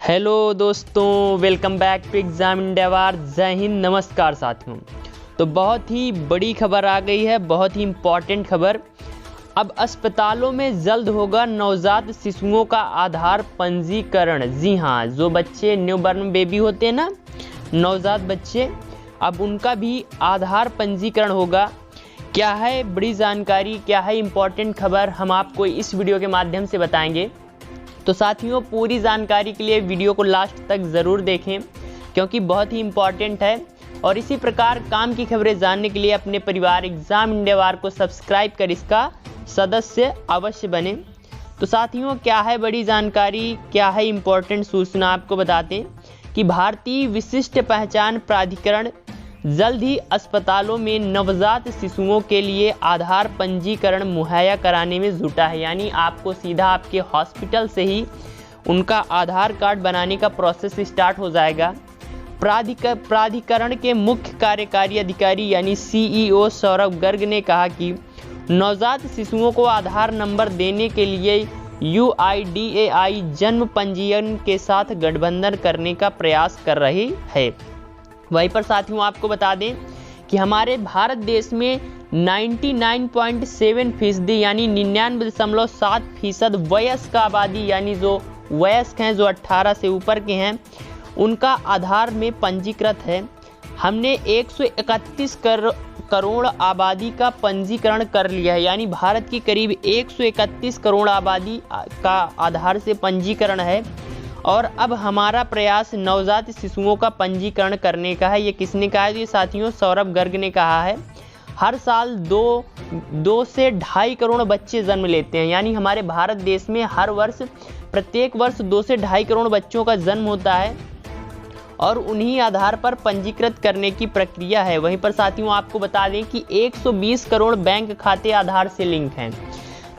Hello दोस्तों, welcome back to exam India war. जय हिंद, नमस्कार साथियों। तो बहुत ही बड़ी खबर आ गई है, बहुत ही इम्पॉर्टेंट खबर। अब अस्पतालों में जल्द होगा नवजात शिशुओं का आधार पंजीकरण। जी हाँ, जो बच्चे न्यूबॉर्न बेबी होते हैं ना, नवजात बच्चे, अब उनका भी आधार पंजीकरण होगा। क्या है बड़ी जानकारी, क्या है इम्पॉर्टेंट खबर, हम आपको इस वीडियो के माध्यम से बताएंगे। तो साथियों, पूरी जानकारी के लिए वीडियो को लास्ट तक ज़रूर देखें, क्योंकि बहुत ही इम्पॉर्टेंट है। और इसी प्रकार काम की खबरें जानने के लिए अपने परिवार एग्ज़ाम इंडिया वार को सब्सक्राइब कर इसका सदस्य अवश्य बने। तो साथियों, क्या है बड़ी जानकारी, क्या है इम्पॉर्टेंट सूचना, आपको बताते हैं कि भारतीय विशिष्ट पहचान प्राधिकरण जल्द ही अस्पतालों में नवजात शिशुओं के लिए आधार पंजीकरण मुहैया कराने में जुटा है। यानी आपको सीधा आपके हॉस्पिटल से ही उनका आधार कार्ड बनाने का प्रोसेस स्टार्ट हो जाएगा। प्राधिकरण के मुख्य कार्यकारी अधिकारी यानी CEO सौरभ गर्ग ने कहा कि नवजात शिशुओं को आधार नंबर देने के लिए UIDAI जन्म पंजीयन के साथ गठबंधन करने का प्रयास कर रही है। वहीं पर साथियों, आपको बता दें कि हमारे भारत देश में 99.7% यानी 99.7% वयस्क आबादी, यानी जो वयस्क हैं, जो 18 से ऊपर के हैं, उनका आधार में पंजीकृत है। हमने 131 करोड़ आबादी का पंजीकरण कर लिया है। यानी भारत की करीब 131 करोड़ आबादी का आधार से पंजीकरण है। और अब हमारा प्रयास नवजात शिशुओं का पंजीकरण करने का है। ये किसने कहा है? ये साथियों सौरभ गर्ग ने कहा है। हर साल 2 से 2.5 करोड़ बच्चे जन्म लेते हैं। यानी हमारे भारत देश में हर वर्ष, प्रत्येक वर्ष 2 से 2.5 करोड़ बच्चों का जन्म होता है और उन्हीं आधार पर पंजीकृत करने की प्रक्रिया है। वहीं पर साथियों, आपको बता दें कि 120 करोड़ बैंक खाते आधार से लिंक हैं।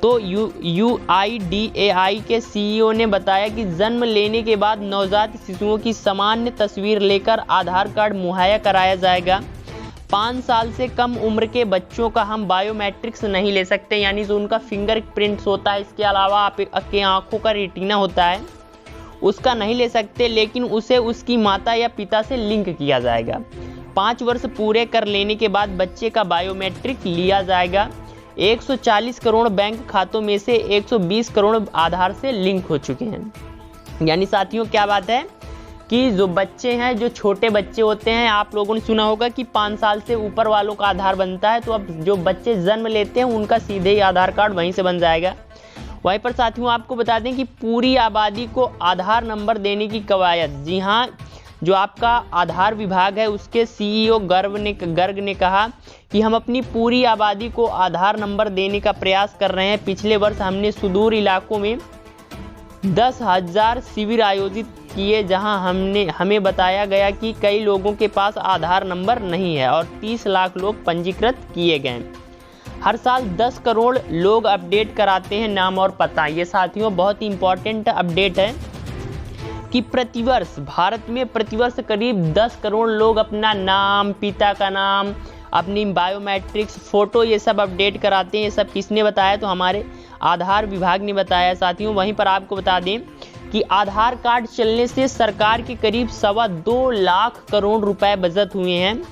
तो UIDAI के CEO ने बताया कि जन्म लेने के बाद नवजात शिशुओं की सामान्य तस्वीर लेकर आधार कार्ड मुहैया कराया जाएगा। 5 साल से कम उम्र के बच्चों का हम बायोमेट्रिक्स नहीं ले सकते, यानी जो उनका फिंगरप्रिंट्स होता है, इसके अलावा आपके आंखों का रेटिना होता है, उसका नहीं ले सकते, लेकिन उसे उसकी माता या पिता से लिंक किया जाएगा। 5 वर्ष पूरे कर लेने के बाद बच्चे का बायोमेट्रिक लिया जाएगा। 140 करोड़ बैंक खातों में से 120 करोड़ आधार से लिंक हो चुके हैं। यानी साथियों, क्या बात है कि जो बच्चे हैं, जो छोटे बच्चे होते हैं, आप लोगों ने सुना होगा कि 5 साल से ऊपर वालों का आधार बनता है। तो अब जो बच्चे जन्म लेते हैं उनका सीधे ही आधार कार्ड वहीं से बन जाएगा। वहीं पर साथियों, आपको बता दें कि पूरी आबादी को आधार नंबर देने की कवायद, जी हाँ, जो आपका आधार विभाग है उसके CEO गर्ग ने कहा कि हम अपनी पूरी आबादी को आधार नंबर देने का प्रयास कर रहे हैं। पिछले वर्ष हमने सुदूर इलाकों में 10,000 शिविर आयोजित किए, जहां हमें बताया गया कि कई लोगों के पास आधार नंबर नहीं है और 30 लाख लोग पंजीकृत किए गए। हर साल 10 करोड़ लोग अपडेट कराते हैं नाम और पता। ये साथियों बहुत ही इंपॉर्टेंट अपडेट है कि प्रतिवर्ष भारत में प्रतिवर्ष करीब 10 करोड़ लोग अपना नाम, पिता का नाम, अपनी बायोमेट्रिक्स, फोटो, ये सब अपडेट कराते हैं। ये सब किसने बताया? तो हमारे आधार विभाग ने बताया साथियों। वहीं पर आपको बता दें कि आधार कार्ड चलने से सरकार के करीब 2.25 लाख करोड़ रुपए बचत हुए हैं।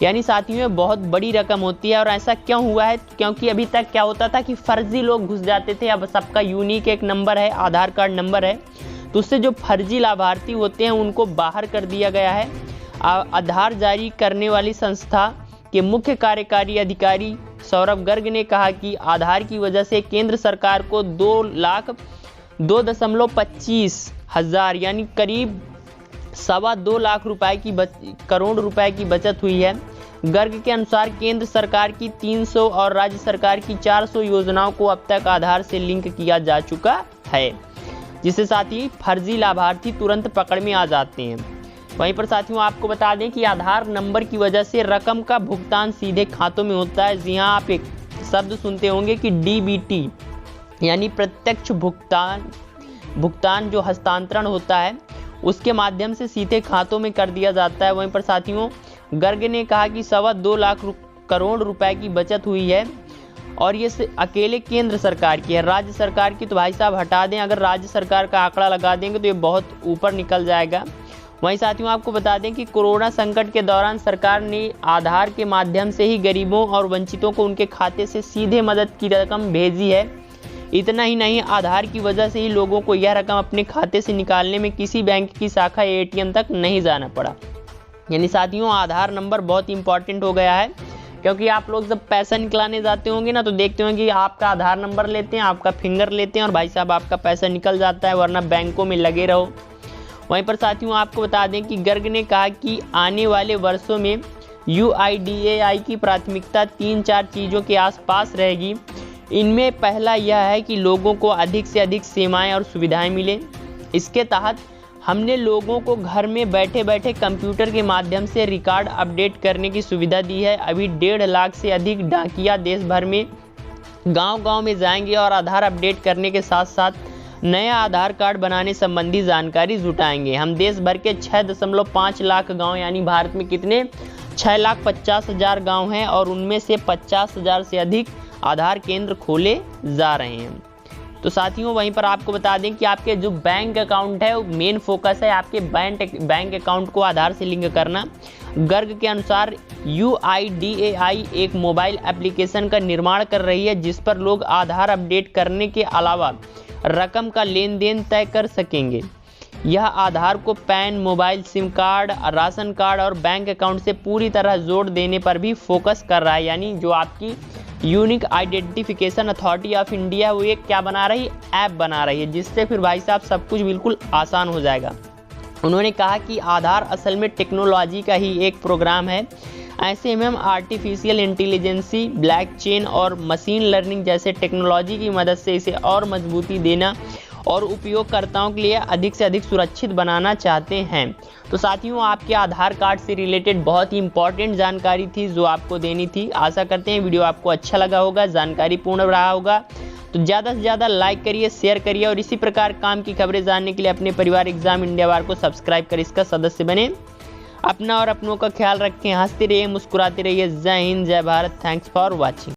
यानी साथियों, बहुत बड़ी रकम होती है। और ऐसा क्यों हुआ है? क्योंकि अभी तक क्या होता था कि फर्जी लोग घुस जाते थे। अब सबका यूनिक एक नंबर है, आधार कार्ड नंबर है, तो उससे जो फर्जी लाभार्थी होते हैं उनको बाहर कर दिया गया है। आधार जारी करने वाली संस्था के मुख्य कार्यकारी अधिकारी सौरभ गर्ग ने कहा कि आधार की वजह से केंद्र सरकार को 2.25 हजार यानी करीब 2.25 लाख करोड़ रुपए की बचत हुई है। गर्ग के अनुसार केंद्र सरकार की 300 और राज्य सरकार की 400 योजनाओं को अब तक आधार से लिंक किया जा चुका है, जिससे साथ ही फर्जी लाभार्थी तुरंत पकड़ में आ जाते हैं। वहीं पर साथियों, आपको बता दें कि आधार नंबर की वजह से रकम का भुगतान सीधे खातों में होता है। जी हाँ, आप एक शब्द सुनते होंगे कि DBT, यानी प्रत्यक्ष भुगतान जो हस्तांतरण होता है उसके माध्यम से सीधे खातों में कर दिया जाता है। वहीं पर साथियों, गर्ग ने कहा कि 2.25 लाख करोड़ रुपए की बचत हुई है और ये अकेले केंद्र सरकार की है। राज्य सरकार की तो भाई साहब हटा दें, अगर राज्य सरकार का आंकड़ा लगा देंगे तो ये बहुत ऊपर निकल जाएगा। वहीं साथियों आपको बता दें कि कोरोना संकट के दौरान सरकार ने आधार के माध्यम से ही गरीबों और वंचितों को उनके खाते से सीधे मदद की रकम भेजी है। इतना ही नहीं, आधार की वजह से ही लोगों को यह रकम अपने खाते से निकालने में किसी बैंक की शाखा या ATM तक नहीं जाना पड़ा। यानी साथियों आधार नंबर बहुत इंपॉर्टेंट हो गया है, क्योंकि आप लोग जब पैसा निकलाने जाते होंगे ना तो देखते होंगे कि आपका आधार नंबर लेते हैं, आपका फिंगर लेते हैं और भाई साहब आपका पैसा निकल जाता है, वरना बैंकों में लगे रहो। वहीं पर साथियों आपको बता दें कि गर्ग ने कहा कि आने वाले वर्षों में UIDAI की प्राथमिकता 3-4 चीज़ों के आसपास रहेगी। इनमें पहला यह है कि लोगों को अधिक से अधिक सेवाएं और सुविधाएं मिले। इसके तहत हमने लोगों को घर में बैठे बैठे कंप्यूटर के माध्यम से रिकॉर्ड अपडेट करने की सुविधा दी है। अभी 1.5 लाख से अधिक डाकिया देश भर में गांव-गांव में जाएंगे और आधार अपडेट करने के साथ साथ नया आधार कार्ड बनाने संबंधी जानकारी जुटाएंगे। हम देश भर के 6.5 लाख गाँव, यानी भारत में कितने 6,50,000 गाँव हैं और उनमें से 50,000 से अधिक आधार केंद्र खोले जा रहे हैं। तो साथियों वहीं पर आपको बता दें कि आपके जो बैंक अकाउंट है वो मेन फोकस है आपके बैंक अकाउंट को आधार से लिंक करना। गर्ग के अनुसार UIDAI एक मोबाइल एप्लीकेशन का निर्माण कर रही है जिस पर लोग आधार अपडेट करने के अलावा रकम का लेन देन तय कर सकेंगे। यह आधार को pan, mobile SIM card, ration card और बैंक अकाउंट से पूरी तरह जोड़ देने पर भी फोकस कर रहा है। यानी जो आपकी unique identification authority of India वो एक क्या बना रही है, ऐप बना रही है, जिससे फिर भाई साहब सब कुछ बिल्कुल आसान हो जाएगा। उन्होंने कहा कि आधार असल में टेक्नोलॉजी का ही एक प्रोग्राम है। ऐसे में हम आर्टिफिशियल इंटेलिजेंसी, ब्लॉकचेन और मशीन लर्निंग जैसे टेक्नोलॉजी की मदद से इसे और मजबूती देना और उपयोगकर्ताओं के लिए अधिक से अधिक सुरक्षित बनाना चाहते हैं। तो साथियों आपके आधार कार्ड से रिलेटेड बहुत ही इंपॉर्टेंट जानकारी थी जो आपको देनी थी। आशा करते हैं वीडियो आपको अच्छा लगा होगा, जानकारी पूर्ण रहा होगा। तो ज़्यादा से ज़्यादा लाइक करिए, शेयर करिए और इसी प्रकार काम की खबरें जानने के लिए अपने परिवार एग्जाम इंडिया वार को सब्सक्राइब कर इसका सदस्य बने। अपना और अपनों का ख्याल रखें, हंसते रहिए, मुस्कुराते रहिए। जय हिंद, जय भारत। Thanks for watching.